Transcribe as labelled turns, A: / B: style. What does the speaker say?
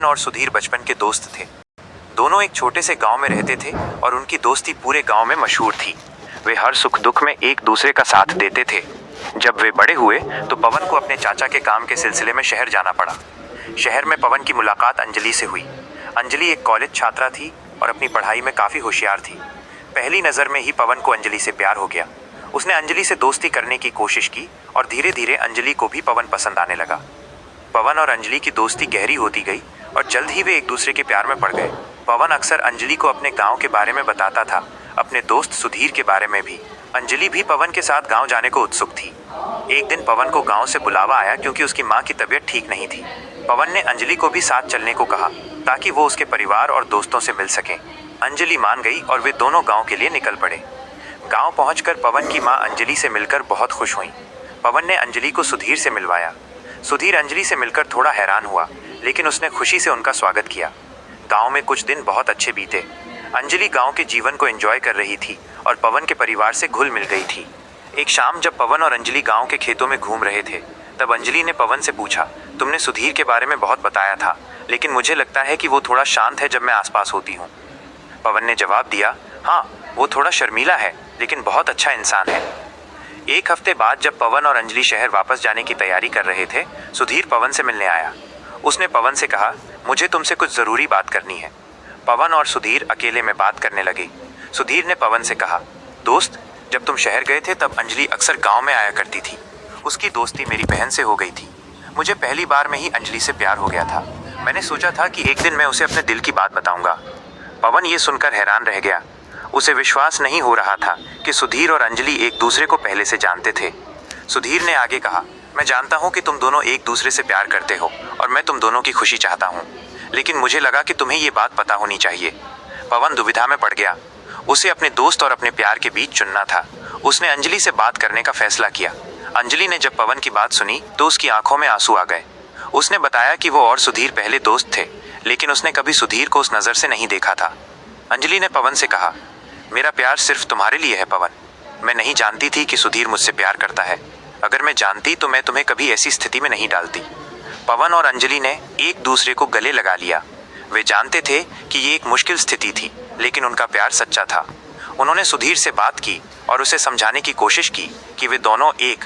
A: और सुधीर बचपन के दोस्त थे। दोनों एक छोटे से गांव में रहते थे और उनकी दोस्ती पूरे गांव में मशहूर थी। वे हर सुख दुख में एक दूसरे का साथ देते थे। जब वे बड़े हुए तो पवन को अपने चाचा के काम के सिलसिले में शहर जाना पड़ा। शहर में पवन की मुलाकात अंजलि से हुई। अंजलि एक कॉलेज छात्रा थी और अपनी पढ़ाई में काफ़ी होशियार थी। पहली नज़र में ही पवन को अंजलि से प्यार हो गया। उसने अंजलि से दोस्ती करने की कोशिश की और धीरे धीरे अंजलि को भी पवन पसंद आने लगा। पवन और अंजलि की दोस्ती गहरी होती गई और जल्द ही वे एक दूसरे के प्यार में पड़ गए। पवन अक्सर अंजलि को अपने गांव के बारे में बताता था, अपने दोस्त सुधीर के बारे में भी। अंजलि भी पवन के साथ गांव जाने को उत्सुक थी। एक दिन पवन को गांव से बुलावा आया क्योंकि उसकी मां की तबीयत ठीक नहीं थी। पवन ने अंजलि को भी साथ चलने को कहा ताकि वो उसके परिवार और दोस्तों से मिल सकें। अंजलि मान गई और वे दोनों गाँव के लिए निकल पड़े। गाँव पहुँचकर पवन की माँ अंजलि से मिलकर बहुत खुश हुई। पवन ने अंजलि को सुधीर से मिलवाया। सुधीर अंजलि से मिलकर थोड़ा हैरान हुआ, लेकिन उसने खुशी से उनका स्वागत किया। गांव में कुछ दिन बहुत अच्छे बीते। अंजलि गांव के जीवन को एंजॉय कर रही थी और पवन के परिवार से घुल मिल गई थी। एक शाम जब पवन और अंजलि गांव के खेतों में घूम रहे थे, तब अंजलि ने पवन से पूछा, तुमने सुधीर के बारे में बहुत बताया था, लेकिन मुझे लगता है कि वो थोड़ा शांत है जब मैं आसपास होती हूँ। पवन ने जवाब दिया, हाँ, वो थोड़ा शर्मीला है, लेकिन बहुत अच्छा इंसान है। एक हफ्ते बाद जब पवन और अंजलि शहर वापस जाने की तैयारी कर रहे थे, सुधीर पवन से मिलने आया। उसने पवन से कहा, मुझे तुमसे कुछ ज़रूरी बात करनी है। पवन और सुधीर अकेले में बात करने लगे। सुधीर ने पवन से कहा, दोस्त, जब तुम शहर गए थे तब अंजलि अक्सर गांव में आया करती थी। उसकी दोस्ती मेरी बहन से हो गई थी। मुझे पहली बार में ही अंजलि से प्यार हो गया था। मैंने सोचा था कि एक दिन मैं उसे अपने दिल की बात बताऊंगा। पवन ये सुनकर हैरान रह गया। उसे विश्वास नहीं हो रहा था कि सुधीर और अंजलि एक दूसरे को पहले से जानते थे। सुधीर ने आगे कहा, मैं जानता हूँ कि तुम दोनों एक दूसरे से प्यार करते हो और मैं तुम दोनों की खुशी चाहता हूँ, लेकिन मुझे लगा कि तुम्हें ये बात पता होनी चाहिए। पवन दुविधा में पड़ गया। उसे अपने दोस्त और अपने प्यार के बीच चुनना था। उसने अंजलि से बात करने का फैसला किया। अंजलि ने जब पवन की बात सुनी तो उसकी आंखों में आंसू आ गए। उसने बताया कि वो और सुधीर पहले दोस्त थे, लेकिन उसने कभी सुधीर को उस नज़र से नहीं देखा था। अंजलि ने पवन से कहा, मेरा प्यार सिर्फ तुम्हारे लिए है पवन। मैं नहीं जानती थी कि सुधीर मुझसे प्यार करता है। अगर मैं जानती तो मैं तुम्हें कभी ऐसी स्थिति में नहीं डालती। पवन और अंजलि ने एक दूसरे को गले लगा लिया। वे जानते थे कि ये एक मुश्किल स्थिति थी, लेकिन उनका प्यार सच्चा था। उन्होंने सुधीर से बात की और उसे समझाने की कोशिश की कि वे दोनों एक